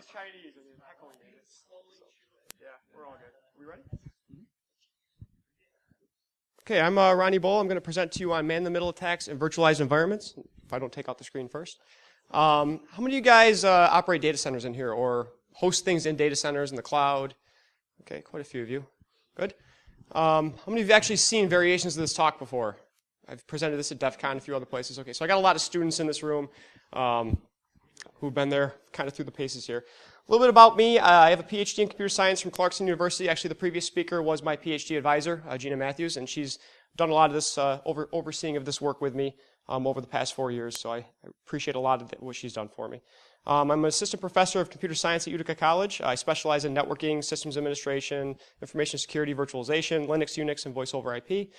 is Chinese and you're echoing it. Yeah, we're all good. We ready? Okay, I'm Ronny Bull. I'm going to present to you on man-in-the-middle attacks and virtualized environments, if I don't take out the screen first. How many of you guys operate data centers in here or host things in data centers in the cloud? Okay, quite a few of you. Good. How many of you have actually seen variations of this talk before? I've presented this at DEF CON and a few other places. Okay, so I got a lot of students in this room who've been there kind of through the paces here. A little bit about me. I have a PhD in computer science from Clarkson University. Actually, the previous speaker was my PhD advisor, Gina Matthews, and she's done a lot of this overseeing of this work with me over the past 4 years, so I appreciate a lot of what she's done for me. I'm an assistant professor of computer science at Utica College. I specialize in networking, systems administration, information security, virtualization, Linux, Unix, and voice over IP.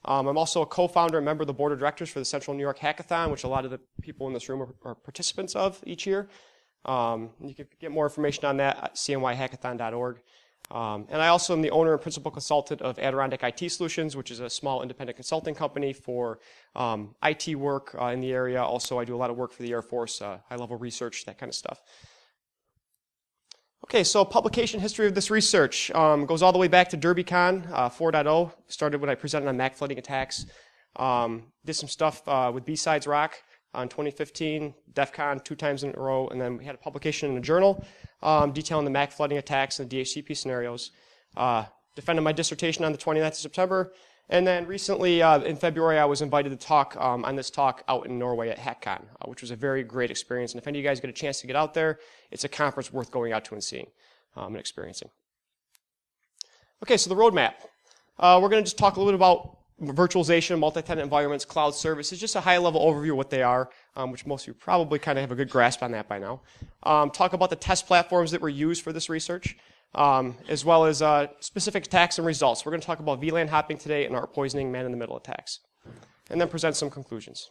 I'm also a co-founder and member of the board of directors for the Central New York Hackathon, which a lot of the people in this room are participants of each year. You can get more information on that at cnyhackathon.org. And I also am the owner and principal consultant of Adirondack IT Solutions, which is a small independent consulting company for IT work in the area. Also, I do a lot of work for the Air Force, high-level research, that kind of stuff. Okay, so publication history of this research goes all the way back to DerbyCon 4.0. Started when I presented on MAC flooding attacks. Did some stuff with B-Sides Rock in 2015, DEF CON 2 times in a row, and then we had a publication in a journal detailing the MAC flooding attacks and DHCP scenarios. Defended my dissertation on the 29th of September, and then recently in February I was invited to talk on this talk out in Norway at HackCon, which was a very great experience, and if any of you guys get a chance to get out there, it's a conference worth going out to and seeing and experiencing. Okay, so the roadmap. We're going to just talk a little bit about virtualization, multi-tenant environments, cloud services, just a high-level overview of what they are, which most of you probably kind of have a good grasp on that by now. Talk about the test platforms that were used for this research, as well as specific attacks and results. We're going to talk about VLAN hopping today and ARP poisoning, man-in-the-middle attacks, and then present some conclusions.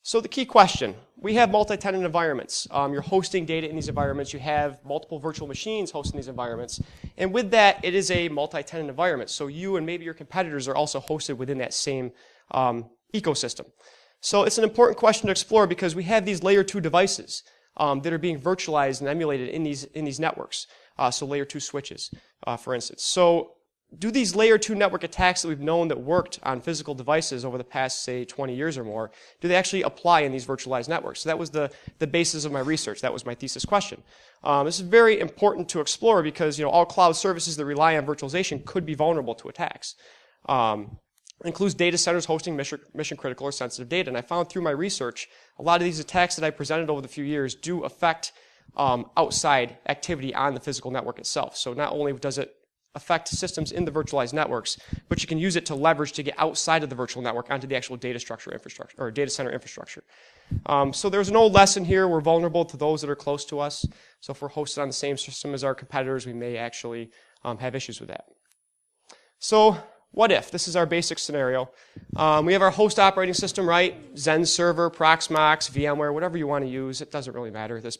So the key question, we have multi-tenant environments. You're hosting data in these environments. You have multiple virtual machines hosting these environments. And with that, it is a multi-tenant environment. So you and maybe your competitors are also hosted within that same ecosystem. So it's an important question to explore because we have these layer 2 devices that are being virtualized and emulated in these networks. So layer 2 switches, for instance. So do these layer 2 network attacks that we've known that worked on physical devices over the past, say, 20 years or more, do they actually apply in these virtualized networks? So that was the basis of my research. That was my thesis question. This is very important to explore because all cloud services that rely on virtualization could be vulnerable to attacks. It includes data centers hosting mission critical or sensitive data. And I found through my research, a lot of these attacks that I presented over the few years do affect outside activity on the physical network itself. So not only does it affect systems in the virtualized networks, but you can use it to leverage to get outside of the virtual network onto the actual data infrastructure or data center infrastructure. So there's an old lesson here. We're vulnerable to those that are close to us. So if we're hosted on the same system as our competitors, we may actually have issues with that. So what if? This is our basic scenario. We have our host operating system, right? Zen server, Proxmox, VMware, whatever you want to use. It doesn't really matter at this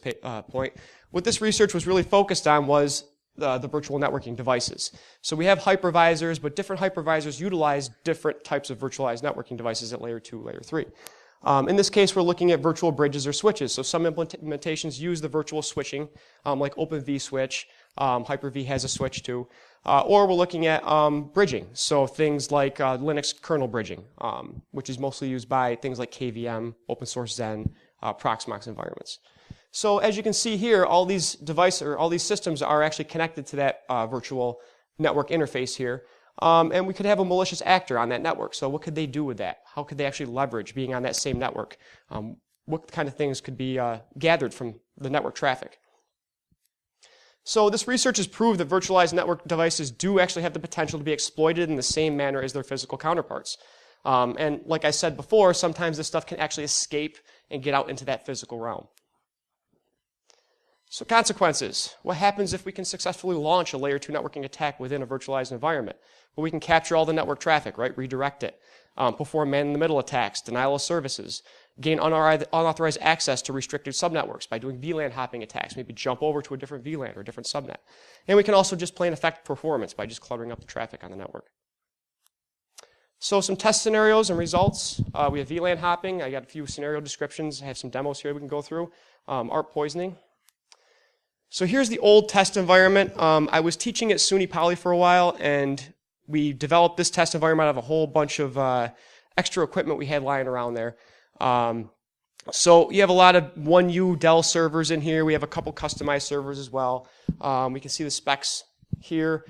point. What this research was really focused on was the virtual networking devices. So we have hypervisors, but different hypervisors utilize different types of virtualized networking devices at layer 2, layer 3. In this case, we're looking at virtual bridges or switches. So some implementations use the virtual switching, like Open vSwitch. Hyper-V has a switch too. Or we're looking at bridging. So things like Linux kernel bridging, which is mostly used by things like KVM, open source Zen, Proxmox environments. So as you can see here, all these devices or all these systems are actually connected to that virtual network interface here. And we could have a malicious actor on that network. So what could they do with that? How could they actually leverage being on that same network? What kind of things could be gathered from the network traffic? So this research has proved that virtualized network devices do actually have the potential to be exploited in the same manner as their physical counterparts. And like I said before, sometimes this stuff can actually escape and get out into that physical realm. So consequences. What happens if we can successfully launch a layer 2 networking attack within a virtualized environment? Well, we can capture all the network traffic, right? Redirect it. Perform man-in-the-middle attacks, denial of services, gain unauthorized access to restricted subnetworks by doing VLAN hopping attacks, maybe jump over to a different VLAN or a different subnet. And we can also just plain affect performance by just cluttering up the traffic on the network. So some test scenarios and results. We have VLAN hopping. I got a few scenario descriptions. I have some demos here we can go through. ARP poisoning. So here's the old test environment. I was teaching at SUNY Poly for a while, and we developed this test environment out of a whole bunch of extra equipment we had lying around there. So you have a lot of 1U Dell servers in here. We have a couple customized servers as well. We can see the specs here.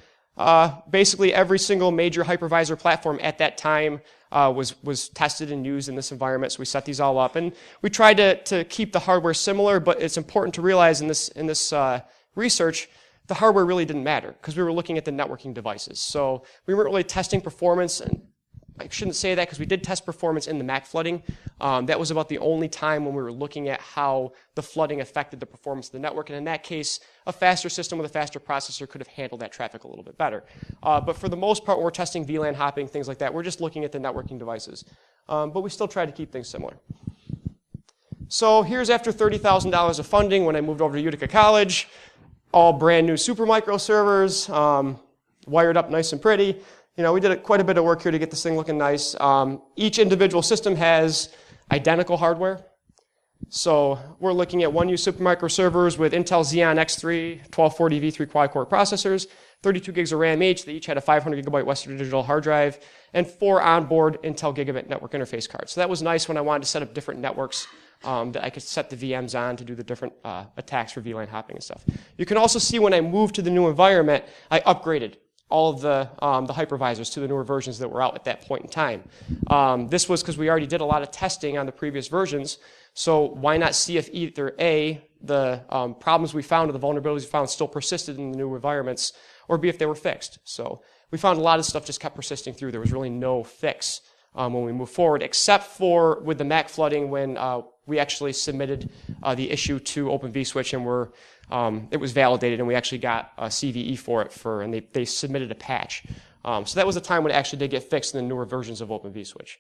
Basically, every single major hypervisor platform at that time was tested and used in this environment. So we set these all up, and we tried to keep the hardware similar. But it's important to realize in this research, the hardware really didn't matter because we were looking at the networking devices. So we weren't really testing performance, and I shouldn't say that because we did test performance in the MAC flooding. That was about the only time when we were looking at how the flooding affected the performance of the network. And in that case, a faster system with a faster processor could have handled that traffic a little bit better. But for the most part, when we're testing VLAN hopping, things like that, we're just looking at the networking devices. But we still try to keep things similar. So here's after $30,000 of funding when I moved over to Utica College. All brand new Supermicro servers, wired up nice and pretty. You know, we did quite a bit of work here to get this thing looking nice. Each individual system has identical hardware. So we're looking at 1U Supermicro servers with Intel Xeon X3, 1240 V3 quad-core processors, 32 gigs of RAM each. They each had a 500 gigabyte Western Digital hard drive, and 4 onboard Intel Gigabit network interface cards. So that was nice when I wanted to set up different networks that I could set the VMs on to do the different attacks for VLAN hopping and stuff. You can also see when I moved to the new environment, I upgraded all of the hypervisors to the newer versions that were out at that point in time. This was because we already did a lot of testing on the previous versions, so why not see if either A, the problems we found or the vulnerabilities we found still persisted in the new environments, or B, if they were fixed. So we found a lot of stuff just kept persisting through. There was really no fix when we moved forward, except for with the MAC flooding when we actually submitted the issue to Open vSwitch and it was validated, and we actually got a CVE for it, and they submitted a patch. So that was the time when it actually did get fixed in the newer versions of Open vSwitch.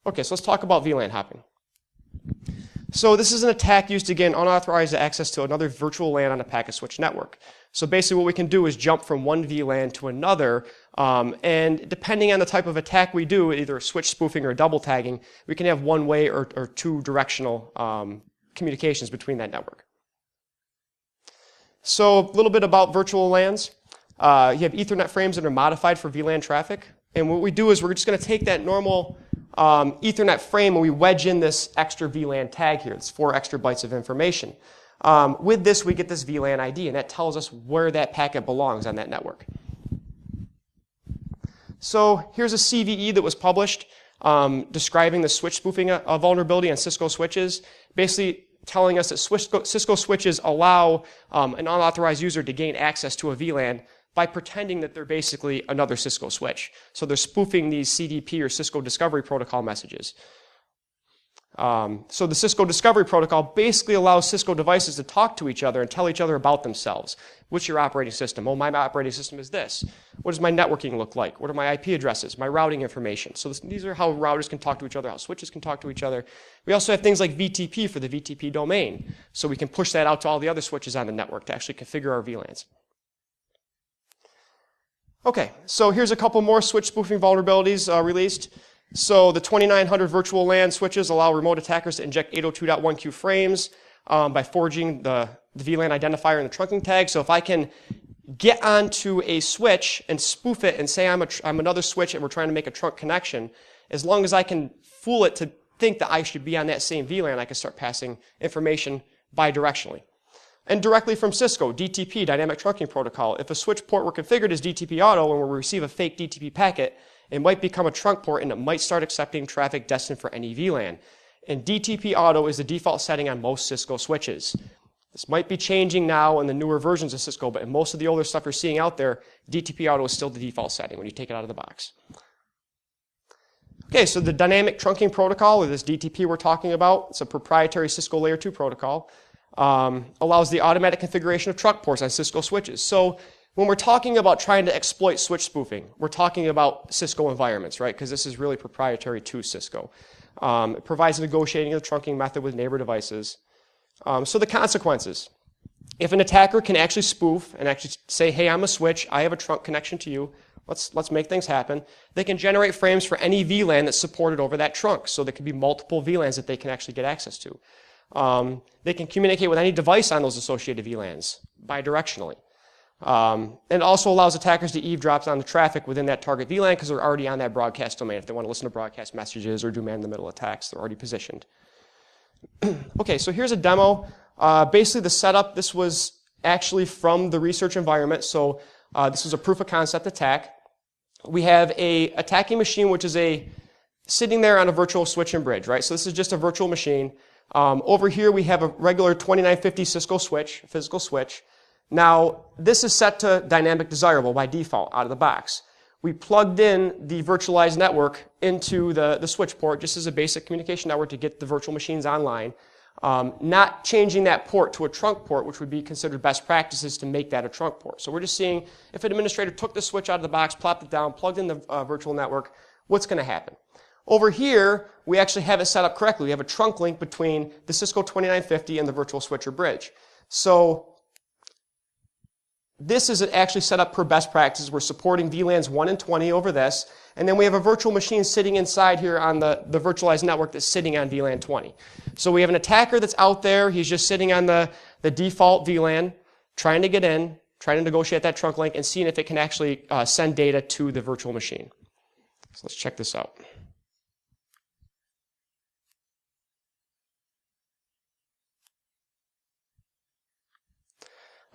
Okay, so let's talk about VLAN hopping. So this is an attack used to gain unauthorized access to another virtual LAN on a packet switch network. So basically what we can do is jump from one VLAN to another, and depending on the type of attack we do, either switch spoofing or double tagging, we can have one-way or two-directional communications between that network. So a little bit about virtual LANs. You have Ethernet frames that are modified for VLAN traffic, and what we do is we're just going to take that normal Ethernet frame and we wedge in this extra VLAN tag here. It's 4 extra bytes of information. With this, we get this VLAN ID, and that tells us where that packet belongs on that network. So here's a CVE that was published describing the switch spoofing vulnerability on Cisco switches, basically telling us that Cisco switches allow an unauthorized user to gain access to a VLAN by pretending that they're basically another Cisco switch. So they're spoofing these CDP or Cisco Discovery Protocol messages. So the Cisco Discovery Protocol basically allows Cisco devices to talk to each other and tell each other about themselves. What's your operating system? Oh, my operating system is this. What does my networking look like? What are my IP addresses? My routing information. So these are how routers can talk to each other, how switches can talk to each other. We also have things like VTP for the VTP domain. So we can push that out to all the other switches on the network to actually configure our VLANs. Okay, so here's a couple more switch spoofing vulnerabilities released. So the 2900 virtual LAN switches allow remote attackers to inject 802.1q frames by forging the VLAN identifier in the trunking tag. So if I can get onto a switch and spoof it and say I'm another switch and we're trying to make a trunk connection, as long as I can fool it to think that I should be on that same VLAN, I can start passing information bidirectionally. And directly from Cisco, DTP, Dynamic Trunking Protocol. If a switch port were configured as DTP auto and we receive a fake DTP packet, it might become a trunk port and it might start accepting traffic destined for any VLAN. And DTP auto is the default setting on most Cisco switches. This might be changing now in the newer versions of Cisco, but in most of the older stuff you're seeing out there, DTP auto is still the default setting when you take it out of the box. Okay, so the Dynamic Trunking Protocol, or this DTP we're talking about, it's a proprietary Cisco Layer 2 protocol. Allows the automatic configuration of trunk ports on Cisco switches. So when we're talking about trying to exploit switch spoofing, we're talking about Cisco environments, right? Because this is really proprietary to Cisco. It provides negotiating of the trunking method with neighbor devices. So the consequences. If an attacker can actually spoof and actually say, hey, I'm a switch, I have a trunk connection to you, let's make things happen, they can generate frames for any VLAN that's supported over that trunk. So there can be multiple VLANs that they can actually get access to. They can communicate with any device on those associated VLANs bidirectionally. And it also allows attackers to eavesdrop on the traffic within that target VLAN because they're already on that broadcast domain. If they want to listen to broadcast messages or do man-in-the-middle attacks, they're already positioned. Okay, so here's a demo. Basically, the setup, this was actually from the research environment. So this was a proof of concept attack. We have a attacking machine, which is sitting there on a virtual switch and bridge, right? So this is just a virtual machine. Over here, we have a regular 2950 Cisco switch, physical switch. Now, this is set to dynamic desirable by default out of the box. We plugged in the virtualized network into the switch port just as a basic communication network to get the virtual machines online. Not changing that port to a trunk port, which would be considered best practices to make that a trunk port. So we're just seeing if an administrator took the switch out of the box, plopped it down, plugged in the virtual network, what's going to happen? Over here, we actually have it set up correctly. We have a trunk link between the Cisco 2950 and the virtual switch or bridge. So this is actually set up per best practices. We're supporting VLANs 1 and 20 over this. And then we have a virtual machine sitting inside here on the virtualized network that's sitting on VLAN 20. So we have an attacker that's out there. He's just sitting on the default VLAN, trying to get in, trying to negotiate that trunk link, and seeing if it can actually send data to the virtual machine. So let's check this out.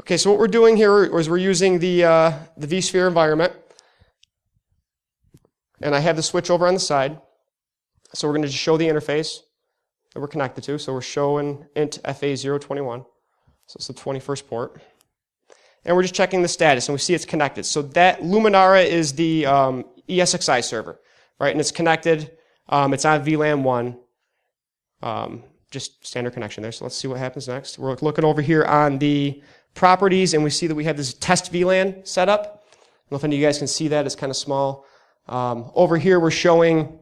Okay, so what we're doing here is we're using the vSphere environment. And I have the switch over on the side. So we're going to just show the interface that we're connected to. So we're showing int FA021. So it's the 21st port. And we're just checking the status, and we see it's connected. So that Luminara is the ESXi server, right? And it's connected. It's on VLAN 1. Just standard connection there. So let's see what happens next. We're looking over here on the properties, and we see that we have this test VLAN set up. I don't know if any of you guys can see that. It's kind of small. Over here, we're showing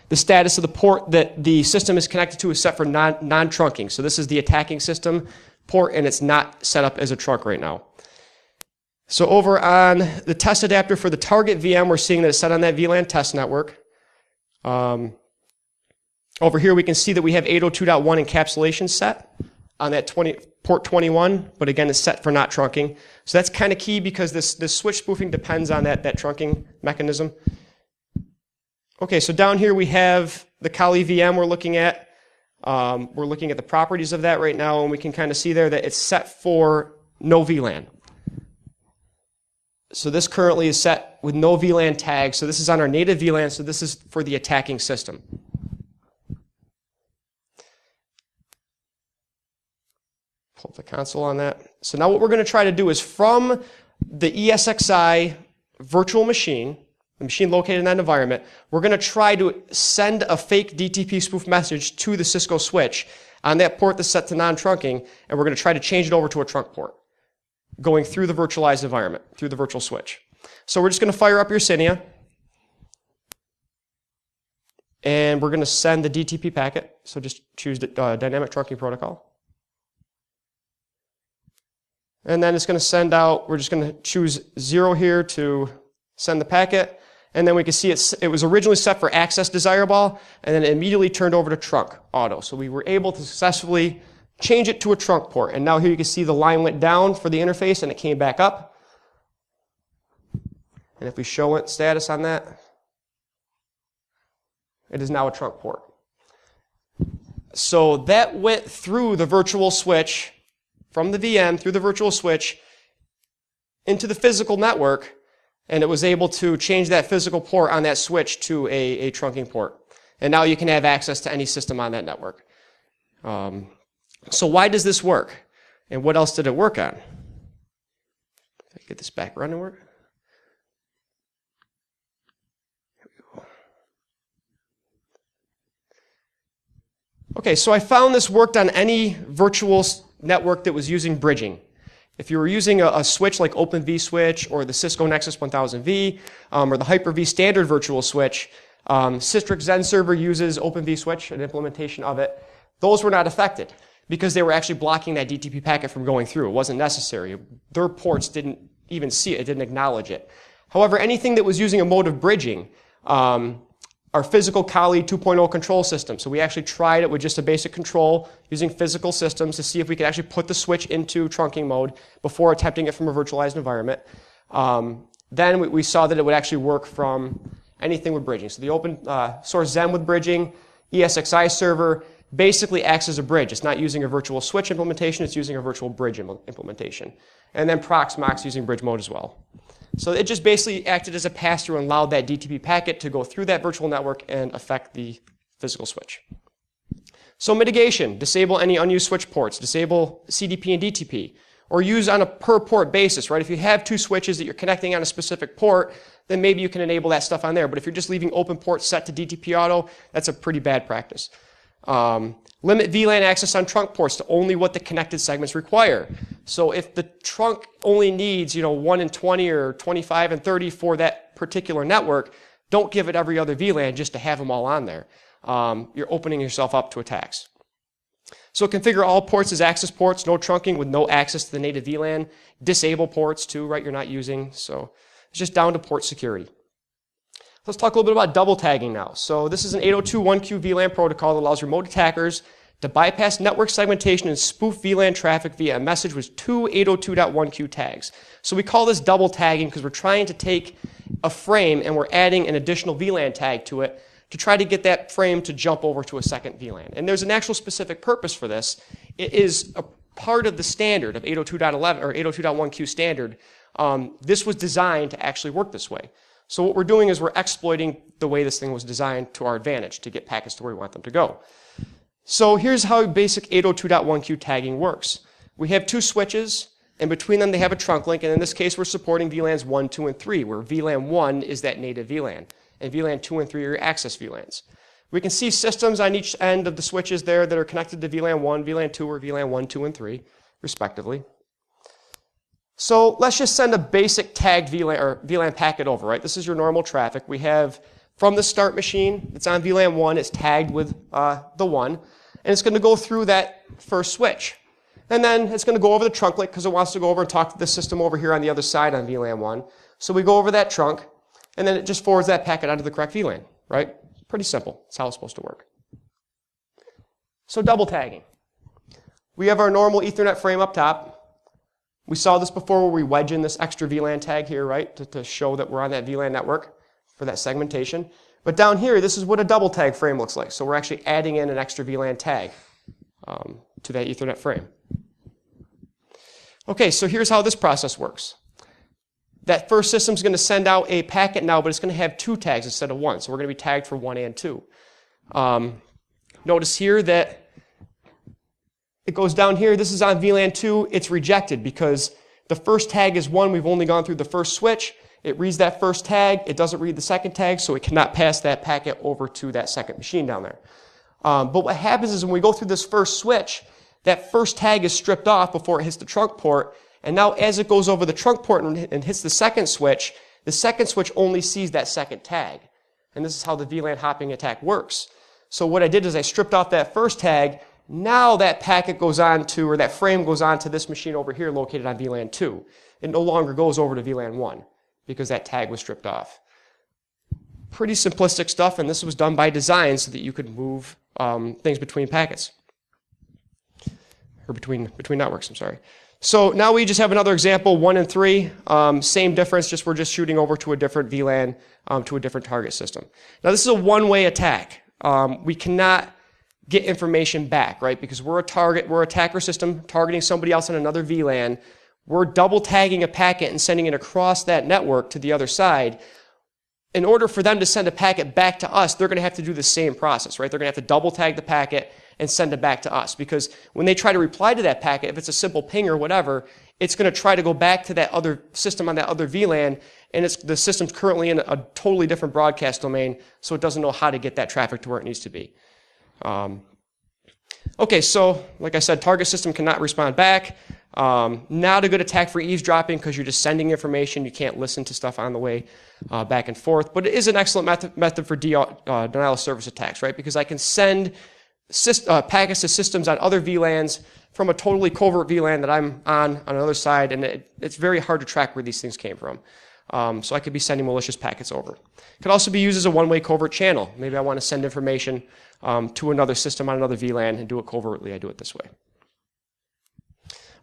the status of the port that the system is connected to is set for non-trunking. So this is the attacking system port, and it's not set up as a trunk right now. So over on the test adapter for the target VM, we're seeing that it's set on that VLAN test network. Over here, we can see that we have 802.1 encapsulation set on that port 21, but again, it's set for not trunking. So that's kind of key because this switch spoofing depends on that trunking mechanism. Okay, so down here we have the Kali VM we're looking at. We're looking at the properties of that right now, and we can kind of see there that it's set for no VLAN. So this currently is set with no VLAN tag. So this is on our native VLAN, so this is for the attacking system. Pull up the console on that. So now what we're going to try to do is from the ESXi virtual machine, the machine located in that environment, we're going to try to send a fake DTP spoof message to the Cisco switch on that port that's set to non-trunking, and we're going to try to change it over to a trunk port, going through the virtualized environment, through the virtual switch. So we're just going to fire up your Cinia, and we're going to send the DTP packet. So just choose the dynamic trunking protocol. And then it's going to send out, we're just going to choose 0 here to send the packet. And then we can see it was originally set for access desirable, and then it immediately turned over to trunk auto. So we were able to successfully change it to a trunk port. And now here you can see the line went down for the interface and it came back up. And if we show it status on that, it is now a trunk port. So that went through the virtual switch, from the VM through the virtual switch into the physical network, and it was able to change that physical port on that switch to a trunking port. And now you can have access to any system on that network. So why does this work? And what else did it work on? If I get this back running to work. Here we go. Okay, so I found this worked on any virtual network that was using bridging. If you were using a switch like Open vSwitch or the Cisco Nexus 1000V or the Hyper-V standard virtual switch, Citrix Zen Server uses Open vSwitch, an implementation of it. Those were not affected because they were actually blocking that DTP packet from going through. It wasn't necessary. Their ports didn't even see it. It didn't acknowledge it. However, anything that was using a mode of bridging, our physical Kali 2.0 control system. So we actually tried it with just a basic control using physical systems to see if we could actually put the switch into trunking mode before attempting it from a virtualized environment. Then we saw that it would actually work from anything with bridging. So the open source Xen with bridging, ESXi server basically acts as a bridge. It's not using a virtual switch implementation, it's using a virtual bridge implementation. And then Proxmox using bridge mode as well. So it just basically acted as a pass-through and allowed that DTP packet to go through that virtual network and affect the physical switch. So mitigation, disable any unused switch ports, disable CDP and DTP, or use on a per port basis, right? If you have two switches that you're connecting on a specific port, then maybe you can enable that stuff on there. But if you're just leaving open ports set to DTP auto, that's a pretty bad practice. Limit VLAN access on trunk ports to only what the connected segments require. So if the trunk only needs, 1 and 20 or 25 and 30 for that particular network, don't give it every other VLAN just to have them all on there. You're opening yourself up to attacks. So configure all ports as access ports, no trunking with no access to the native VLAN. Disable ports too, right, you're not using. So it's just down to port security. Let's talk a little bit about double tagging now. So this is an 802.1q VLAN protocol that allows remote attackers to bypass network segmentation and spoof VLAN traffic via a message with two 802.1q tags. So we call this double tagging because we're trying to take a frame and we're adding an additional VLAN tag to it to try to get that frame to jump over to a second VLAN. And there's an actual specific purpose for this. It is a part of the standard of 802.11 or 802.1q standard. This was designed to actually work this way. So what we're doing is we're exploiting the way this thing was designed to our advantage to get packets to where we want them to go. So here's how basic 802.1q tagging works. We have two switches, and between them they have a trunk link, and in this case we're supporting VLANs 1, 2, and 3, where VLAN 1 is that native VLAN, and VLAN 2 and 3 are your access VLANs. We can see systems on each end of the switches there that are connected to VLAN 1, VLAN 2, or VLAN 1, 2, and 3, respectively. So let's just send a basic tagged VLAN packet over, right? This is your normal traffic. We have from the start machine, it's on VLAN 1, it's tagged with the 1, and it's going to go through that first switch. And then it's going to go over the trunk link because it wants to go over and talk to the system over here on the other side on VLAN 1. So we go over that trunk, and then it just forwards that packet onto the correct VLAN, right? Pretty simple. That's how it's supposed to work. So double tagging. We have our normal Ethernet frame up top. We saw this before where we wedge in this extra VLAN tag here, right, to show that we're on that VLAN network for that segmentation. But down here, this is what a double tag frame looks like. So we're actually adding in an extra VLAN tag to that Ethernet frame. Okay, so here's how this process works. That first system is going to send out a packet now, but it's going to have two tags instead of one. So we're going to be tagged for 1 and 2. Notice here that it goes down here. This is on VLAN 2. It's rejected because the first tag is 1. We've only gone through the first switch. It reads that first tag. It doesn't read the second tag, so it cannot pass that packet over to that second machine down there. But what happens is when we go through this first switch, that first tag is stripped off before it hits the trunk port. And now as it goes over the trunk port and hits the second switch only sees that second tag. And this is how the VLAN hopping attack works. So what I did is I stripped off that first tag. Now that packet goes on to, or that frame goes on to this machine over here located on VLAN 2. It no longer goes over to VLAN 1 because that tag was stripped off. Pretty simplistic stuff, and this was done by design so that you could move things between packets. Or between networks, I'm sorry. So now we just have another example, 1 and 3. Same difference, just we're just shooting over to a different VLAN, to a different target system. Now this is a one-way attack. We cannot get information back, right? Because we're a attacker system targeting somebody else on another VLAN. We're double tagging a packet and sending it across that network to the other side. In order for them to send a packet back to us, they're going to have to do the same process, right? They're going to have to double tag the packet and send it back to us. Because when they try to reply to that packet, if it's a simple ping or whatever, it's going to try to go back to that other system on that other VLAN, and the system's currently in a totally different broadcast domain, so it doesn't know how to get that traffic to where it needs to be. Okay, so like I said, target system cannot respond back. Not a good attack for eavesdropping because you're just sending information. You can't listen to stuff on the way back and forth. But it is an excellent method for denial of service attacks, right? Because I can send packets to systems on other VLANs from a totally covert VLAN that I'm on another side, and it's very hard to track where these things came from. So I could be sending malicious packets over. It could also be used as a one-way covert channel. Maybe I want to send information to another system on another VLAN and do it covertly. I do it this way.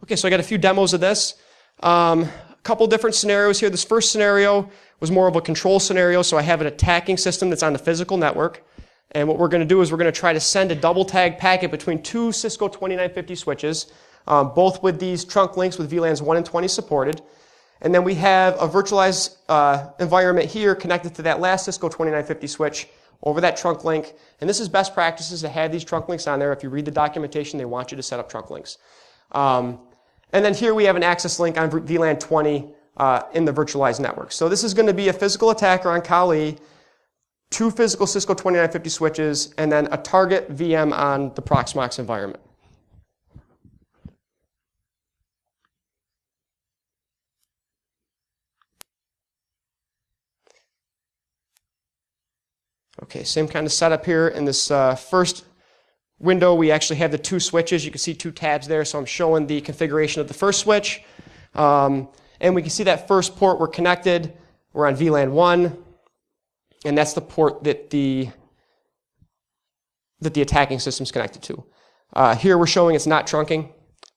Okay, so I got a few demos of this. A couple different scenarios here. This first scenario was more of a control scenario, so I have an attacking system that's on the physical network. And what we're going to do is we're going to try to send a double tag packet between two Cisco 2950 switches, both with these trunk links with VLANs 1 and 20 supported. And then we have a virtualized environment here connected to that last Cisco 2950 switch over that trunk link. And this is best practices to have these trunk links on there. If you read the documentation, they want you to set up trunk links. And then here we have an access link on VLAN 20 in the virtualized network. So this is going to be a physical attacker on Kali, two physical Cisco 2950 switches, and then a target VM on the Proxmox environment. Okay, same kind of setup here. In this first window, we actually have the two switches. You can see two tabs there, so I'm showing the configuration of the first switch. And we can see that first port we're connected. We're on VLAN 1, and that's the port that the attacking system's connected to. Here we're showing it's not trunking,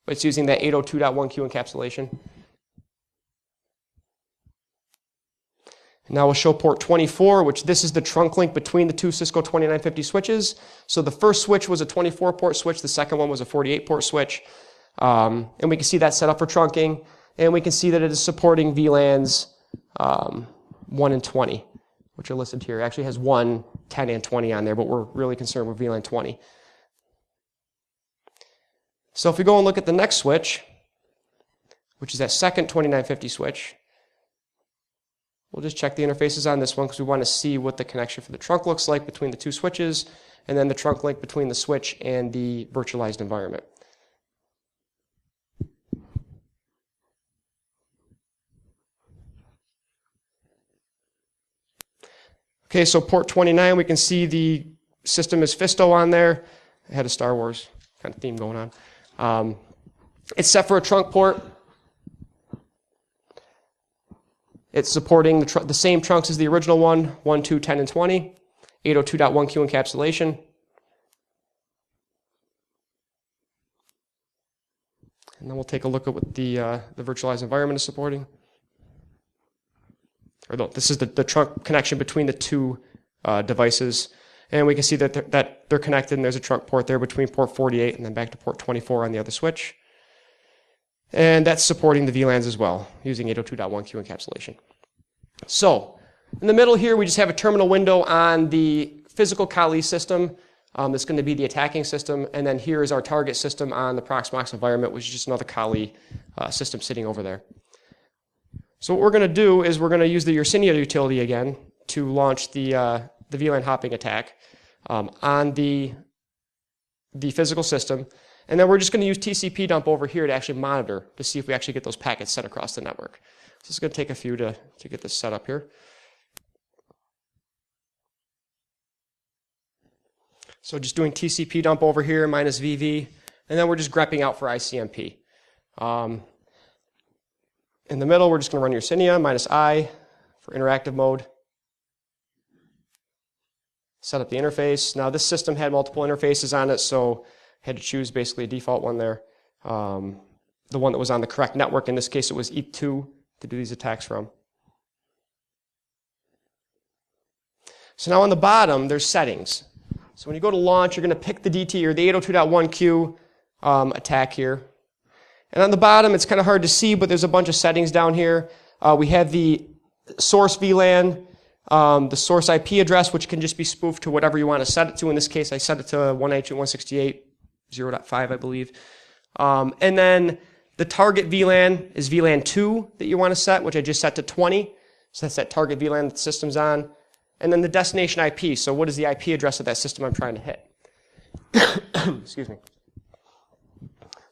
but it's using that 802.1q encapsulation. Now we'll show port 24, which this is the trunk link between the two Cisco 2950 switches. So the first switch was a 24-port switch. The second one was a 48-port switch. And we can see that set up for trunking. And we can see that it is supporting VLANs 1 and 20, which are listed here. It actually has 1, 10, and 20 on there, but we're really concerned with VLAN 20. So if we go and look at the next switch, which is that second 2950 switch, we'll just check the interfaces on this one because we want to see what the connection for the trunk looks like between the two switches, and then the trunk link between the switch and the virtualized environment. Okay, so port 29, we can see the system is Fisto on there. I had a Star Wars kind of theme going on. It's set for a trunk port. It's supporting the same trunks as the original one, 1, 2, 10, and 20, 802.1q encapsulation. And then we'll take a look at what the virtualized environment is supporting. Or no, this is the trunk connection between the two devices. And we can see that they're connected, and there's a trunk port there between port 48 and then back to port 24 on the other switch. And that's supporting the VLANs as well, using 802.1q encapsulation. So, in the middle here, we just have a terminal window on the physical Kali system. That's going to be the attacking system. And then here is our target system on the Proxmox environment, which is just another Kali system sitting over there. So what we're going to do is we're going to use the Yersinia utility again to launch the VLAN hopping attack on the physical system. And then we're just going to use TCP dump over here to actually monitor to see if we actually get those packets sent across the network. So it's going to take a few to get this set up here. So just doing TCP dump over here minus VV, and then we're just grepping out for ICMP. In the middle, we're just going to run Yersinia minus I for interactive mode. Set up the interface. Now this system had multiple interfaces on it, so had to choose basically a default one there. The one that was on the correct network. In this case, it was EAP2 to do these attacks from. So now on the bottom, there's settings. So when you go to launch, you're going to pick the DT or the 802.1q attack here. And on the bottom, it's kind of hard to see, but there's a bunch of settings down here. We have the source VLAN, the source IP address, which can just be spoofed to whatever you want to set it to. In this case, I set it to 192.168.0.5, I believe. And then the target VLAN is VLAN 2 that you want to set, which I just set to 20. So that's that target VLAN that the system's on. And then the destination IP. So what is the IP address of that system I'm trying to hit? Excuse me.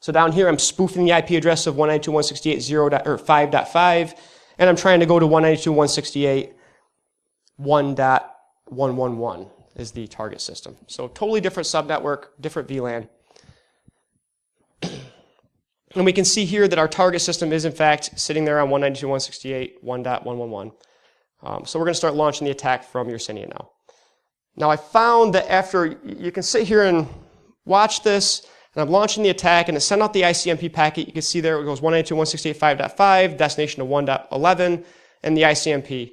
So down here, I'm spoofing the IP address of 192.168.0.5.5, and I'm trying to go to 192.168.1.111 is the target system. So totally different subnetwork, different VLAN. And we can see here that our target system is in fact sitting there on 192.168.1.111. So we're going to start launching the attack from Yersinia now. Now I found that after, you can sit here and watch this, and I'm launching the attack, and it sent out the ICMP packet. You can see there it goes 192.168.5.5, destination to 1.11, and the ICMP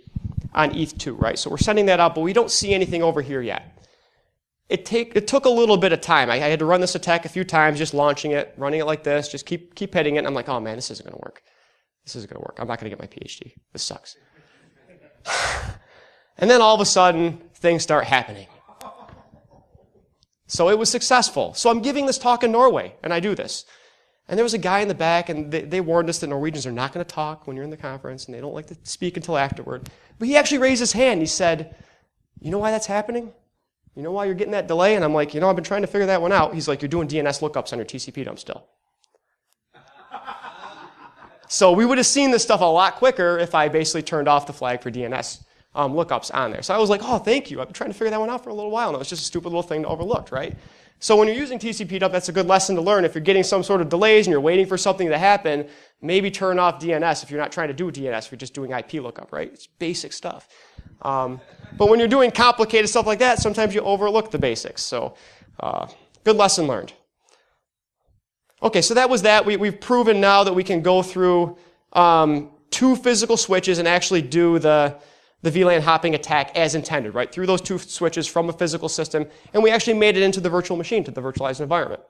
on ETH2, right? So we're sending that out, but we don't see anything over here yet. It took a little bit of time. I had to run this attack a few times, just launching it, running it like this, just keep hitting it, and I'm like, oh man, this isn't going to work. This isn't going to work. I'm not going to get my PhD. This sucks. And then all of a sudden, things start happening. So it was successful. So I'm giving this talk in Norway, and I do this. And there was a guy in the back, and they warned us that Norwegians are not going to talk when you're in the conference, and they don't like to speak until afterward. But he actually raised his hand. He said, you know why that's happening? You know why you're getting that delay? And I'm like, I've been trying to figure that one out. He's like, you're doing DNS lookups on your TCP dump still. So we would have seen this stuff a lot quicker if I basically turned off the flag for DNS lookups on there. So I was like, oh, thank you. I've been trying to figure that one out for a little while, and it was just a stupid little thing to overlook, right? So when you're using TCP dump, that's a good lesson to learn. If you're getting some sort of delays and you're waiting for something to happen, maybe turn off DNS if you're not trying to do DNS, if you're just doing IP lookup, right? It's basic stuff. But when you're doing complicated stuff like that, sometimes you overlook the basics. So good lesson learned. Okay, so that was that. We've proven now that we can go through 2 physical switches and actually do the VLAN hopping attack as intended, right? Through those 2 switches from a physical system, and we actually made it into the virtual machine, to the virtualized environment.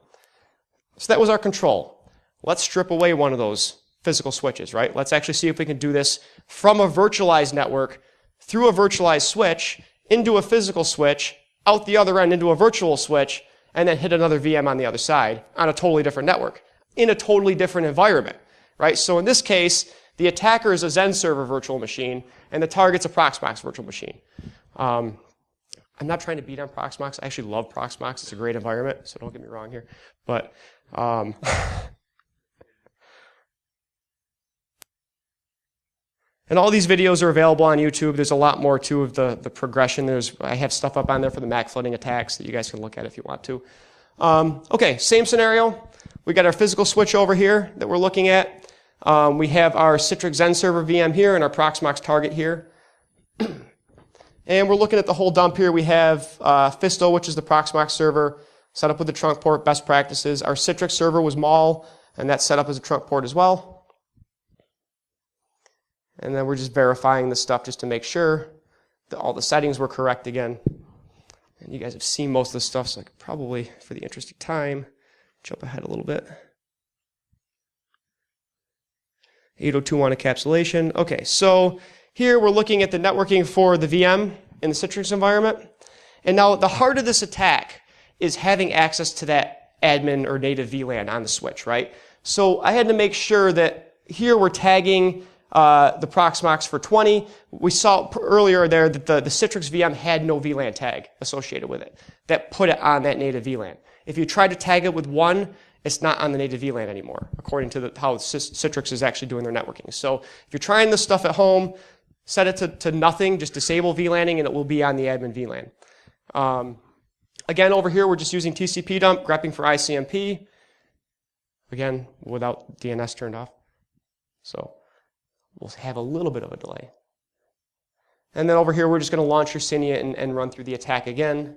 So that was our control. Let's strip away one of those physical switches, right? Let's actually see if we can do this from a virtualized network, through a virtualized switch, into a physical switch, out the other end into a virtual switch, and then hit another VM on the other side on a totally different network, in a totally different environment, right? So in this case, the attacker is a Zen server virtual machine, and the target's a Proxmox virtual machine. I'm not trying to beat on Proxmox. I actually love Proxmox. It's a great environment, so don't get me wrong here. But and all these videos are available on YouTube. There's a lot more too of the progression. I have stuff up on there for the MAC flooding attacks that you guys can look at if you want to. Okay, same scenario. We got our physical switch over here that we're looking at. We have our Citrix Zen server VM here and our Proxmox target here. And we're looking at the whole dump here. We have Fisto, which is the Proxmox server, set up with the trunk port, best practices. Our Citrix server was Mall, and that's set up as a trunk port as well. And then we're just verifying this stuff just to make sure that all the settings were correct again. And you guys have seen most of this stuff, so I could probably, for the interest of time, jump ahead a little bit. 802.1 encapsulation. Okay, so here we're looking at the networking for the VM in the Citrix environment. And now the heart of this attack is having access to that admin or native VLAN on the switch, right? So I had to make sure that here we're tagging the Proxmox for 20. We saw earlier there that the Citrix VM had no VLAN tag associated with it. That put it on that native VLAN. If you try to tag it with 1, it's not on the native VLAN anymore, according to how Citrix is actually doing their networking. So if you're trying this stuff at home, set it to nothing, just disable VLANing, and it will be on the admin VLAN. Again, over here, we're just using TCP dump, grepping for ICMP. Again, without DNS turned off. So we'll have a little bit of a delay. And then over here, we're just going to launch Yersinia and run through the attack again.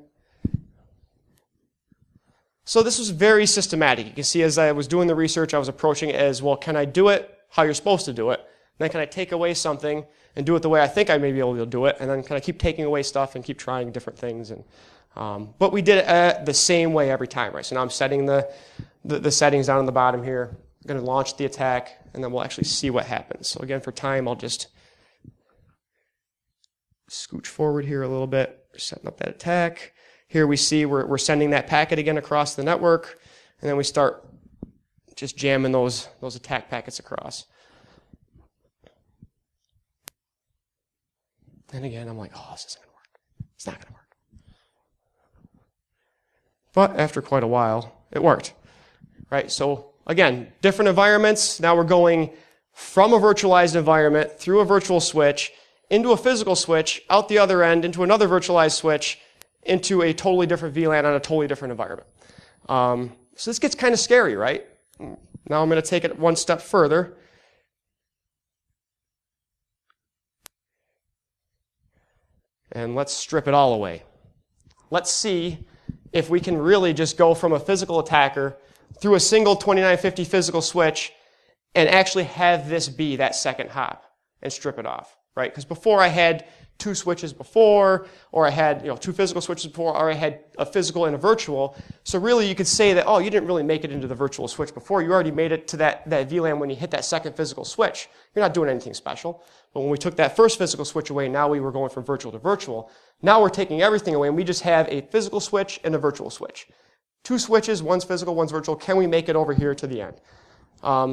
So this was very systematic. You can see as I was doing the research, I was approaching it as, well, can I do it how you're supposed to do it? And then can I take away something and do it the way I think I may be able to do it? And then can I keep taking away stuff and keep trying different things? And but we did it the same way every time, right? So now I'm setting the settings down on the bottom here. I'm going to launch the attack, and then we'll actually see what happens. So again, for time, I'll just scooch forward here a little bit, setting up that attack. Here we see we're sending that packet again across the network, and then we start just jamming those attack packets across. And again, I'm like, oh, this isn't going to work. It's not going to work. But after quite a while, it worked. Right? So again, different environments. Now we're going from a virtualized environment through a virtual switch into a physical switch, out the other end, into another virtualized switch, into a totally different VLAN on a totally different environment. So this gets kind of scary, right? Now I'm going to take it one step further. And let's strip it all away. Let's see if we can really just go from a physical attacker through a single 2950 physical switch and actually have this be that second hop and strip it off, right? Because before I had two switches before, or I had two physical switches before, or I had a physical and a virtual. So really you could say that, oh, you didn't really make it into the virtual switch before. You already made it to that VLAN when you hit that second physical switch. You're not doing anything special. But when we took that first physical switch away, now we were going from virtual to virtual. Now we're taking everything away, and we just have a physical switch and a virtual switch. Two switches, one's physical, one's virtual. Can we make it over here to the end?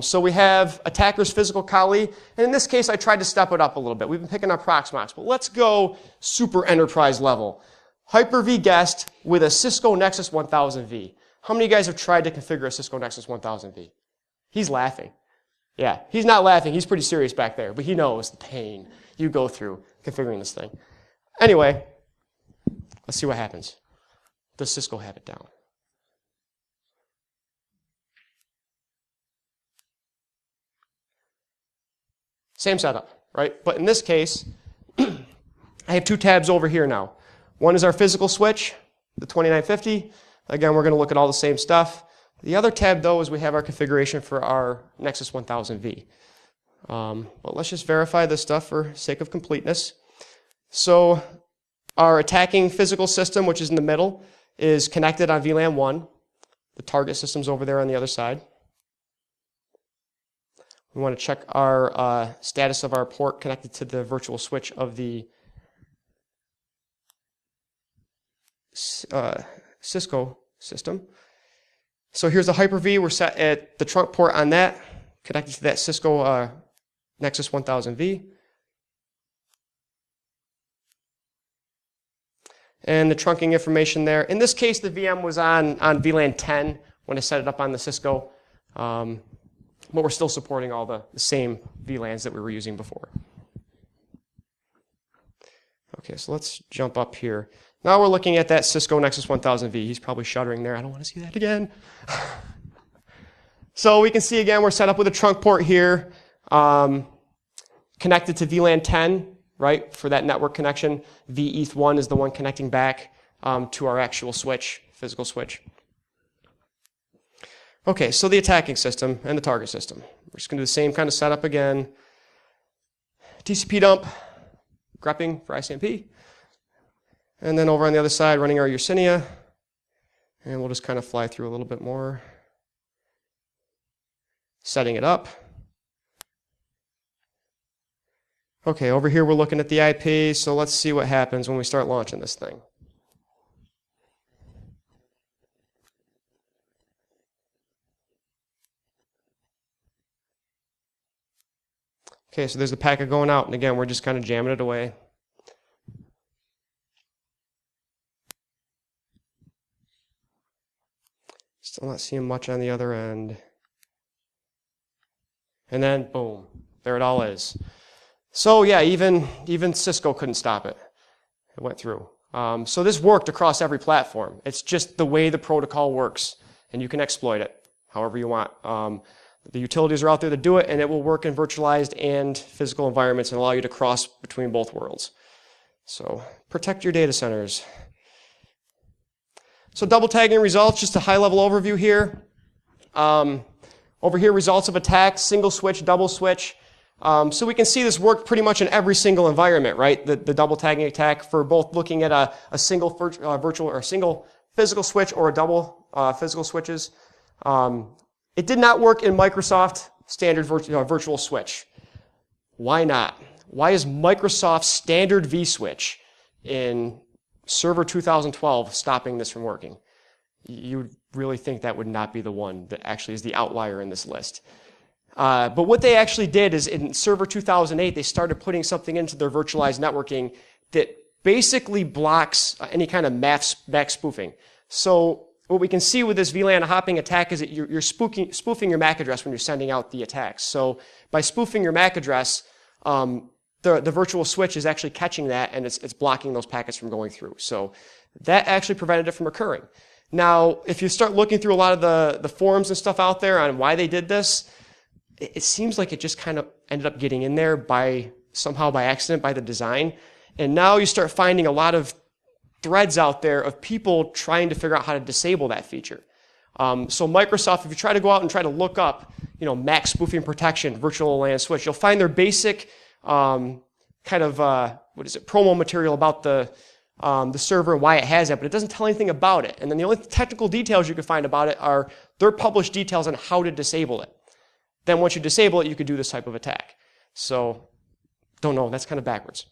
So we have attacker's physical Kali, and in this case I tried to step it up a little bit. We've been picking up Proxmox, but let's go super enterprise level. Hyper-V guest with a Cisco Nexus 1000V. How many of you guys have tried to configure a Cisco Nexus 1000V? He's laughing. Yeah, he's not laughing. He's pretty serious back there, but he knows the pain you go through configuring this thing. Anyway, let's see what happens. Does Cisco have it down? Same setup, right? But in this case, I have two tabs over here now. One is our physical switch, the 2950. Again, we're going to look at all the same stuff. The other tab, though, is we have our configuration for our Nexus 1000V. But let's just verify this stuff for sake of completeness. So our attacking physical system, which is in the middle, is connected on VLAN 1. The target system's over there on the other side. We want to check our status of our port connected to the virtual switch of the Cisco system. So here's the Hyper-V. We're set at the trunk port on that, connected to that Cisco Nexus 1000V. And the trunking information there. In this case, the VM was on VLAN 10 when I set it up on the Cisco. But we're still supporting all the same VLANs that we were using before. Okay, so let's jump up here. Now we're looking at that Cisco Nexus 1000V. He's probably shuddering there. I don't want to see that again. So we can see again we're set up with a trunk port here, connected to VLAN 10, right, for that network connection. VETH1 is the one connecting back to our actual switch, physical switch. Okay, so the attacking system and the target system. We're just going to do the same kind of setup again. TCP dump, grepping for ICMP. And then over on the other side, running our Yersinia. And we'll just kind of fly through a little bit more. Setting it up. Okay, over here we're looking at the IP, so let's see what happens when we start launching this thing. Okay, so there's the packet going out, and again, we're just kind of jamming it away. Still not seeing much on the other end. And then, boom, there it all is. So yeah, even Cisco couldn't stop it. It went through. So this worked across every platform. It's just the way the protocol works, and you can exploit it however you want. The utilities are out there to do it, and it will work in virtualized and physical environments and allow you to cross between both worlds. So protect your data centers. So double tagging results, just a high-level overview here. Over here, results of attacks, single switch, double switch. So we can see this worked pretty much in every single environment, right? The double tagging attack for both looking at a single virtual or a single physical switch or a double physical switches. It did not work in Microsoft standard virtual switch. Why not? Why is Microsoft standard vSwitch in Server 2012 stopping this from working? You would really think that would not be the one that actually is the outlier in this list. But what they actually did is in Server 2008, they started putting something into their virtualized networking that basically blocks any kind of back spoofing. So what we can see with this VLAN hopping attack is that you're spoofing your MAC address when you're sending out the attacks. So by spoofing your MAC address, the virtual switch is actually catching that, and it's blocking those packets from going through. So that actually prevented it from occurring. Now, if you start looking through a lot of the forums and stuff out there on why they did this, it seems like it just kind of ended up getting in there somehow by accident, by the design. And now you start finding a lot of threads out there of people trying to figure out how to disable that feature. So Microsoft, if you try to go out and try to look up, MAC spoofing protection, virtual LAN switch, you'll find their basic promo material about the server and why it has that, but it doesn't tell anything about it. And then the only technical details you can find about it are their published details on how to disable it. Then once you disable it, you could do this type of attack. So, don't know, that's kind of backwards.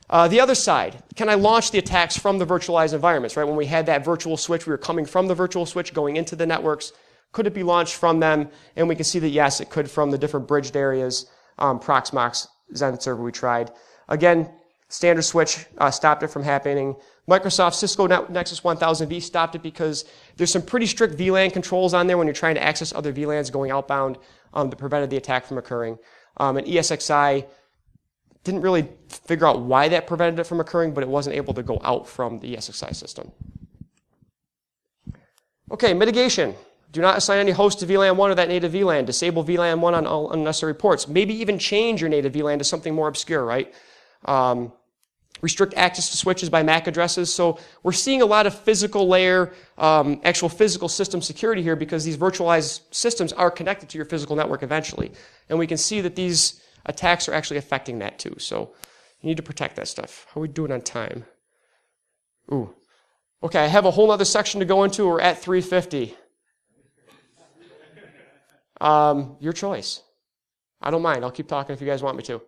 The other side, can I launch the attacks from the virtualized environments, right? When we had that virtual switch, we were coming from the virtual switch, going into the networks. Could it be launched from them? And we can see that yes, it could from the different bridged areas, Proxmox, Zen server we tried. Again, standard switch stopped it from happening. Microsoft Cisco Nexus 1000V stopped it because there's some pretty strict VLAN controls on there when you're trying to access other VLANs going outbound that prevented the attack from occurring. And ESXi didn't really figure out why that prevented it from occurring, but it wasn't able to go out from the ESXi system. Okay, mitigation. Do not assign any host to VLAN 1 or that native VLAN. Disable VLAN 1 on all unnecessary ports. Maybe even change your native VLAN to something more obscure, right? Restrict access to switches by MAC addresses. So we're seeing a lot of physical layer, actual physical system security here because these virtualized systems are connected to your physical network eventually. And we can see that these attacks are actually affecting that too. So you need to protect that stuff. How are we doing on time? Ooh. Okay, I have a whole other section to go into. We're at 350. Your choice. I don't mind. I'll keep talking if you guys want me to.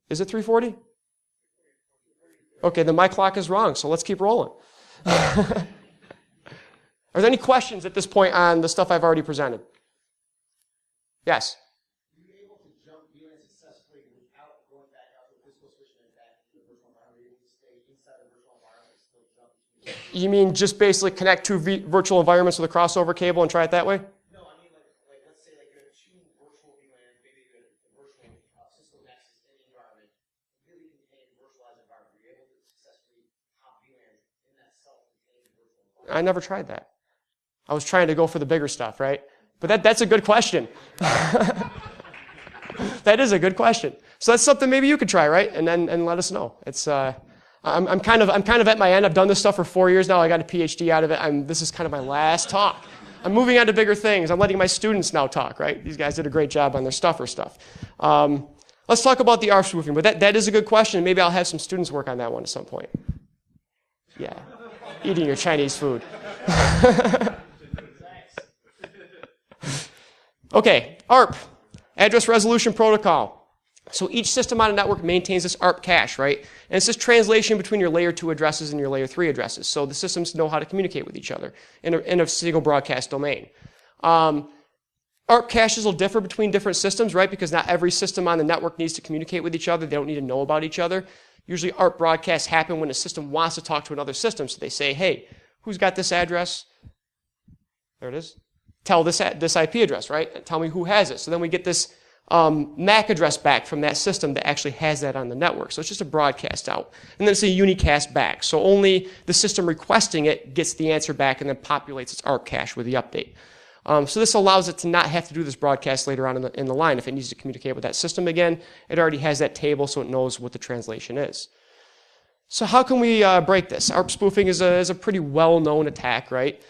Is it 340? Okay, then my clock is wrong, so let's keep rolling. Are there any questions at this point on the stuff I've already presented? Yes? Were you able to jump VLAN successfully without going back out to the physical switch and then back into the virtual environment? Were you able to stay inside the virtual environment and still jump between? You mean just basically connect two virtual environments with a crossover cable and try it that way? No, I mean like let's say like you have two virtual VLANs, maybe you have a virtual Cisco Nexus in the environment, really contained virtualized environment. Were you able to successfully hop VLANs in that self-contained virtual environment? I never tried that. I was trying to go for the bigger stuff, right? But that's a good question. That is a good question. So that's something maybe you could try, right? And let us know. It's I'm kind of at my end. I've done this stuff for 4 years now. I got a PhD out of it. This is kind of my last talk. I'm moving on to bigger things. I'm letting my students now talk, right? These guys did a great job on their stuffer stuff. Let's talk about the ARP spoofing. But that is a good question. Maybe I'll have some students work on that one at some point. Yeah, eating your Chinese food. Okay, ARP, Address Resolution Protocol. So each system on a network maintains this ARP cache, right? And it's this translation between your layer 2 addresses and your layer 3 addresses. So the systems know how to communicate with each other in a single broadcast domain. ARP caches will differ between different systems, right? Because not every system on the network needs to communicate with each other. They don't need to know about each other. Usually ARP broadcasts happen when a system wants to talk to another system. So they say, hey, who's got this address? There it is. Tell this IP address, right? Tell me who has it. So then we get this MAC address back from that system that actually has that on the network. So it's just a broadcast out. And then it's a unicast back. So only the system requesting it gets the answer back and then populates its ARP cache with the update. So this allows it to not have to do this broadcast later on in the line. If it needs to communicate with that system again, it already has that table so it knows what the translation is. So how can we break this? ARP spoofing is a pretty well-known attack, right?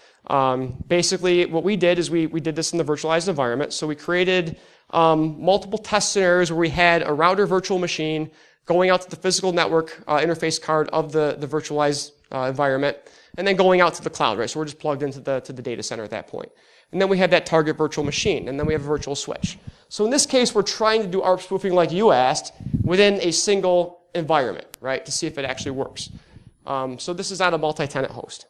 Basically, what we did is we did this in the virtualized environment. So we created multiple test scenarios where we had a router virtual machine going out to the physical network interface card of the virtualized environment, and then going out to the cloud, right? So we're just plugged into the data center at that point. And then we have that target virtual machine, and then we have a virtual switch. So in this case, we're trying to do ARP spoofing like you asked within a single environment, right, to see if it actually works. So this is on a multi-tenant host.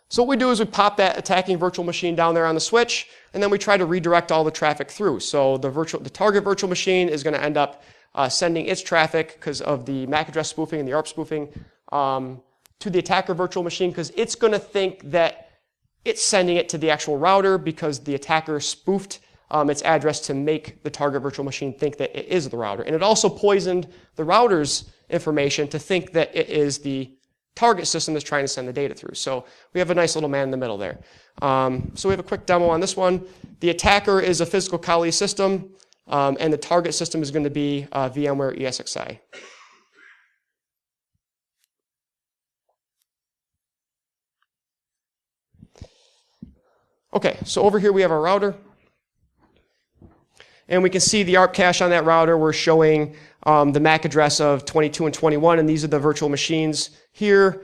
So what we do is we pop that attacking virtual machine down there on the switch, and then we try to redirect all the traffic through. So the target virtual machine is going to end up sending its traffic because of the MAC address spoofing and the ARP spoofing to the attacker virtual machine because it's going to think that it's sending it to the actual router because the attacker spoofed its address to make the target virtual machine think that it is the router. And it also poisoned the router's information to think that it is the target system that's trying to send the data through. So we have a nice little man in the middle there. So we have a quick demo on this one. The attacker is a physical Kali system, and the target system is going to be VMware ESXi. Okay, so over here we have our router. And we can see the ARP cache on that router. We're showing the MAC address of 22 and 21, and these are the virtual machines here,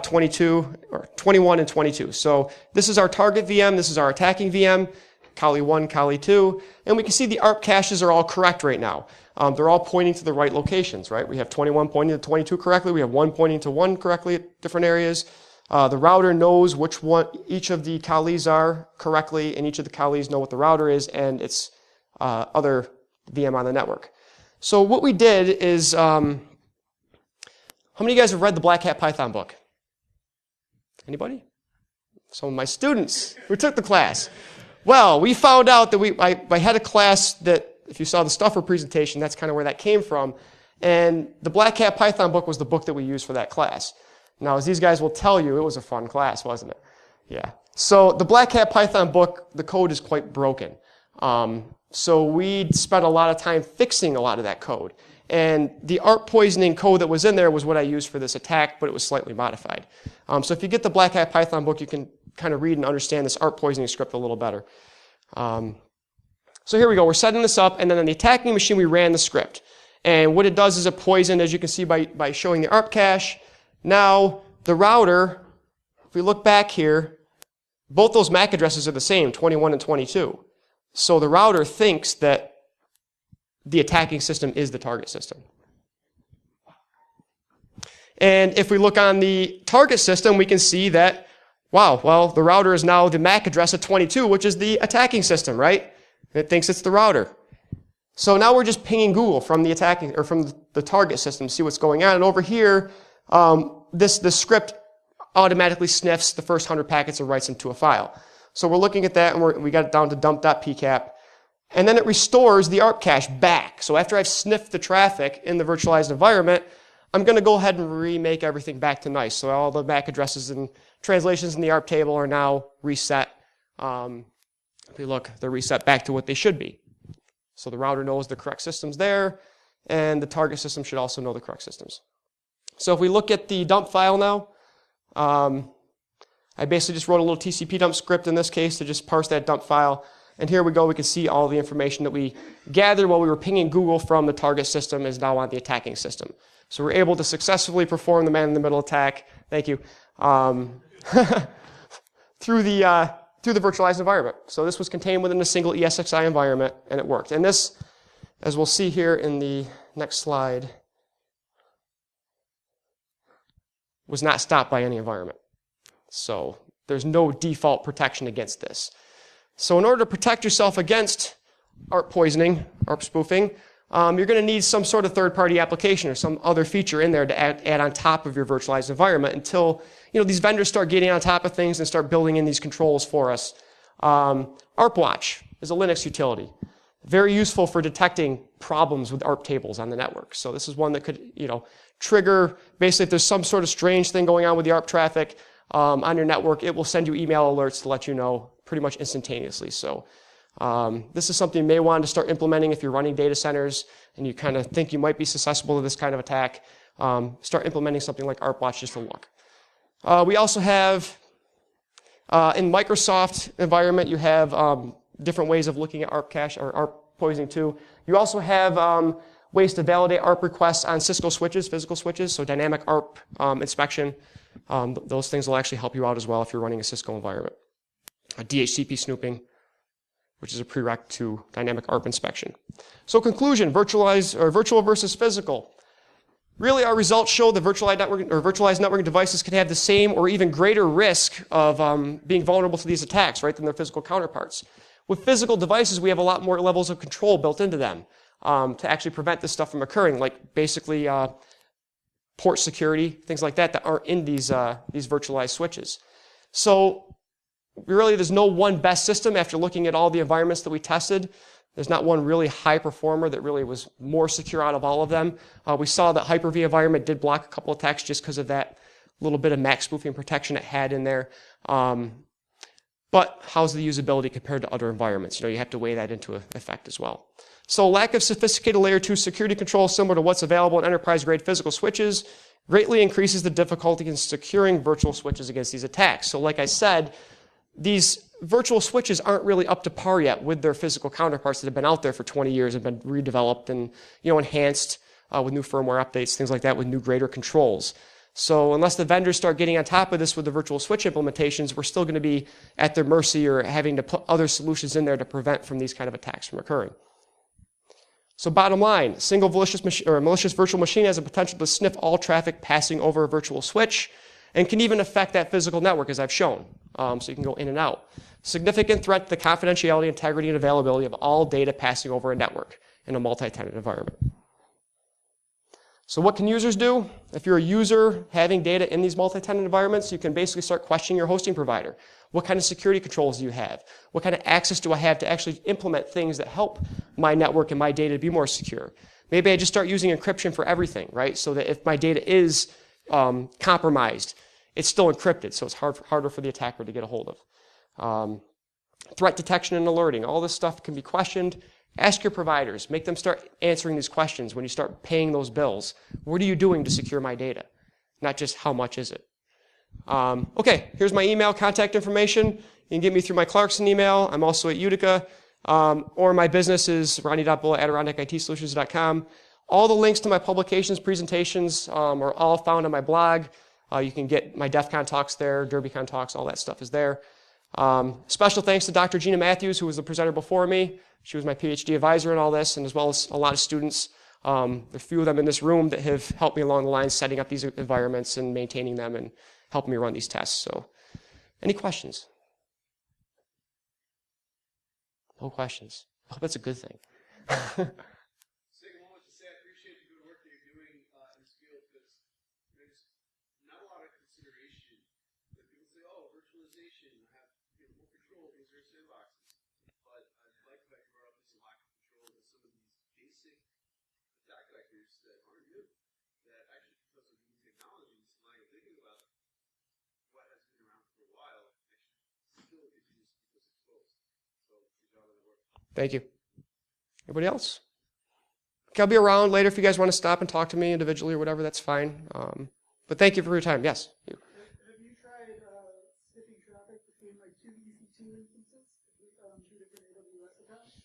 22, or 21 and 22. So this is our target VM, this is our attacking VM, Kali 1, Kali 2, and we can see the ARP caches are all correct right now. They're all pointing to the right locations, right? We have 21 pointing to 22 correctly, we have 1 pointing to 1 correctly at different areas. The router knows which one each of the Kalis are correctly, and each of the Kalis know what the router is and its other VM on the network. So what we did is, how many of you guys have read the Black Hat Python book? Anybody? Some of my students who took the class. Well, we found out that I had a class that, if you saw the Stuffer presentation, that's kind of where that came from. And the Black Hat Python book was the book that we used for that class. Now, as these guys will tell you, it was a fun class, wasn't it? Yeah. So the Black Hat Python book, the code is quite broken. So we spent a lot of time fixing a lot of that code. And the ARP poisoning code that was in there was what I used for this attack, but it was slightly modified. So if you get the Black Hat Python book, you can kind of read and understand this ARP poisoning script a little better. So here we go. We're setting this up, and then on the attacking machine, we ran the script. And what it does is it poisoned, as you can see by showing the ARP cache. Now, the router, if we look back here, both those MAC addresses are the same, 21 and 22. So the router thinks that the attacking system is the target system. And if we look on the target system, we can see that, wow, well, the router is now the MAC address of 22, which is the attacking system, right? And it thinks it's the router. So now we're just pinging Google from the attacking, or from the target system to see what's going on. And over here, this script automatically sniffs the first 100 packets and writes them to a file. So we're looking at that, and we got it down to dump.pcap. And then it restores the ARP cache back. So after I've sniffed the traffic in the virtualized environment, I'm going to go ahead and remake everything back to nice. So all the MAC addresses and translations in the ARP table are now reset. If we look, they're reset back to what they should be. So the router knows the correct system's there, and the target system should also know the correct systems. So if we look at the dump file now, I basically just wrote a little TCP dump script in this case to just parse that dump file. And here we go, we can see all the information that we gathered while we were pinging Google from the target system is now on the attacking system. So we're able to successfully perform the man-in-the-middle attack, thank you, through the virtualized environment. So this was contained within a single ESXi environment, and it worked. And this, as we'll see here in the next slide, was not stopped by any environment. So there's no default protection against this. So in order to protect yourself against ARP poisoning, ARP spoofing, you're going to need some sort of third-party application or some other feature in there to add on top of your virtualized environment until these vendors start getting on top of things and start building in these controls for us. ARP Watch is a Linux utility. Very useful for detecting problems with ARP tables on the network. So this is one that could trigger, basically if there's some sort of strange thing going on with the ARP traffic on your network, it will send you email alerts to let you know pretty much instantaneously. So this is something you may want to start implementing if you're running data centers and you kind of think you might be susceptible to this kind of attack. Start implementing something like ARP Watch just to look. We also have, in Microsoft environment, you have different ways of looking at ARP cache or ARP poisoning too. You also have ways to validate ARP requests on Cisco switches, physical switches, so dynamic ARP inspection. Those things will actually help you out as well if you're running a Cisco environment. DHCP snooping, which is a prereq to dynamic ARP inspection. So conclusion, virtual versus physical. Really, our results show that virtualized networking devices can have the same or even greater risk of being vulnerable to these attacks, right, than their physical counterparts. With physical devices, we have a lot more levels of control built into them to actually prevent this stuff from occurring, like basically port security, things like that aren't in these virtualized switches. So really, there's no one best system after looking at all the environments that we tested. There's not one really high performer that really was more secure out of all of them. We saw that Hyper-V environment did block a couple attacks just because of that little bit of MAC spoofing protection it had in there. But how's the usability compared to other environments? You have to weigh that into effect as well. So lack of sophisticated layer 2 security control similar to what's available in enterprise-grade physical switches greatly increases the difficulty in securing virtual switches against these attacks. So like I said, these virtual switches aren't really up to par yet with their physical counterparts that have been out there for 20 years and been redeveloped and enhanced with new firmware updates, things like that, with new greater controls. So unless the vendors start getting on top of this with the virtual switch implementations, we're still going to be at their mercy or having to put other solutions in there to prevent from these kind of attacks from occurring. So bottom line, single malicious virtual machine has the potential to sniff all traffic passing over a virtual switch and can even affect that physical network, as I've shown. So you can go in and out. Significant threat to the confidentiality, integrity, and availability of all data passing over a network in a multi-tenant environment. So what can users do? If you're a user having data in these multi-tenant environments, you can basically start questioning your hosting provider. What kind of security controls do you have? What kind of access do I have to actually implement things that help my network and my data to be more secure? Maybe I just start using encryption for everything, right? So that if my data is compromised, it's still encrypted, so it's harder for the attacker to get a hold of. Threat detection and alerting. All this stuff can be questioned. Ask your providers. Make them start answering these questions when you start paying those bills. What are you doing to secure my data? Not just how much is it. Okay, here's my email contact information. You can get me through my Clarkson email. I'm also at Utica. Or my business is ronny.bull@AdirondacITSolutions.com. All the links to my publications, presentations are all found on my blog. You can get my DEF CON talks there, DerbyCon talks, all that stuff is there. Special thanks to Dr. Gina Matthews, who was the presenter before me. She was my PhD advisor in all this, and as well as a lot of students. There's a few of them in this room that have helped me along the line setting up these environments and maintaining them and helping me run these tests. So, any questions? No questions. I hope that's a good thing. Thank you. Anybody else? Okay, I'll be around later if you guys want to stop and talk to me individually or whatever, that's fine. But thank you for your time. Yes? You. Have you tried sniffing traffic between like two EC2 instances, two different AWS accounts?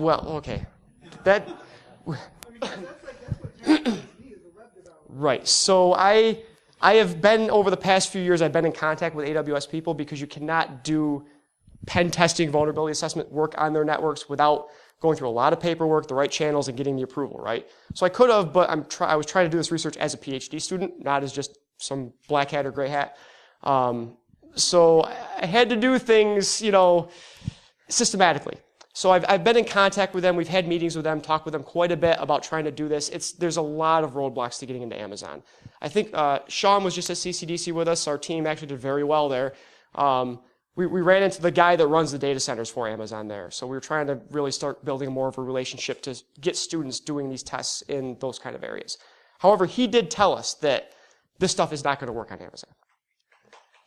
Well, okay. That... I mean, that's what terrifies me as a web developer. Right. So I have been, over the past few years, I've been in contact with AWS people because you cannot do pen testing, vulnerability assessment work on their networks without going through a lot of paperwork, the right channels, and getting the approval, right? So I could have, but I was trying to do this research as a PhD student, not as just some black hat or gray hat. So I had to do things, systematically. So I've been in contact with them. We've had meetings with them, talked with them quite a bit about trying to do this. There's a lot of roadblocks to getting into Amazon. I think Sean was just at CCDC with us. Our team actually did very well there. We ran into the guy that runs the data centers for Amazon there. So we were trying to really start building more of a relationship to get students doing these tests in those kind of areas. However, he did tell us that this stuff is not going to work on Amazon.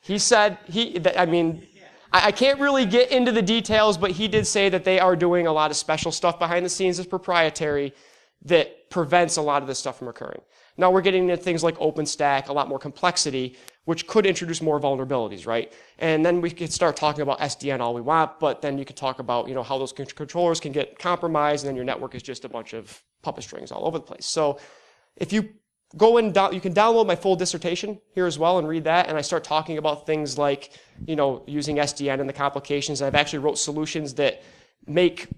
He said, I can't really get into the details, but he did say that they are doing a lot of special stuff behind the scenes that's proprietary that prevents a lot of this stuff from occurring. Now we're getting into things like OpenStack, a lot more complexity, which could introduce more vulnerabilities, right? And then we could start talking about SDN all we want, but then you could talk about, how those controllers can get compromised, and then your network is just a bunch of puppet strings all over the place. So if you go in, you can download my full dissertation here as well and read that, and I start talking about things like, using SDN and the complications. I've actually wrote solutions that make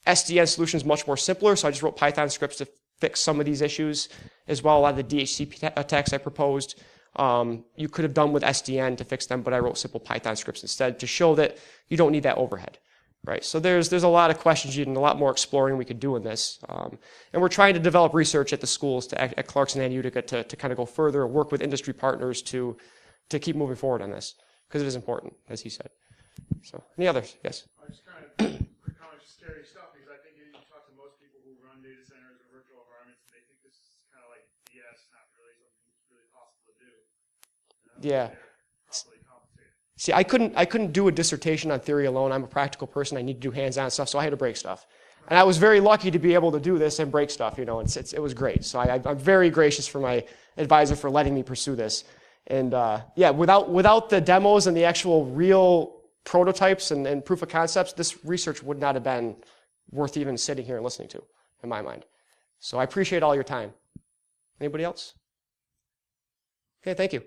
SDN solutions much more simpler, so I just wrote Python scripts to fix some of these issues as well. A lot of the DHCP attacks I proposed, you could have done with SDN to fix them, but I wrote simple Python scripts instead to show that you don't need that overhead, right? So there's a lot of questions and a lot more exploring we could do in this. And we're trying to develop research at the schools at Clarkson and Utica to kind of go further and work with industry partners to keep moving forward on this, because it is important, as he said. So, any others? Yes? I just kind of quick comment, just scary stuff, because I think you talk to most people who run data centers or virtual environments, and they think this is kind of like BS, not really something that's really possible to do. Yeah. properly compensated. See, I couldn't do a dissertation on theory alone. I'm a practical person. I need to do hands-on stuff, so I had to break stuff. And I was very lucky to be able to do this and break stuff. You know, it was great. So I'm very gracious for my advisor for letting me pursue this. And yeah, without the demos and the actual real prototypes and proof of concepts, this research would not have been worth even sitting here and listening to, in my mind. So I appreciate all your time. Anybody else? Okay, thank you.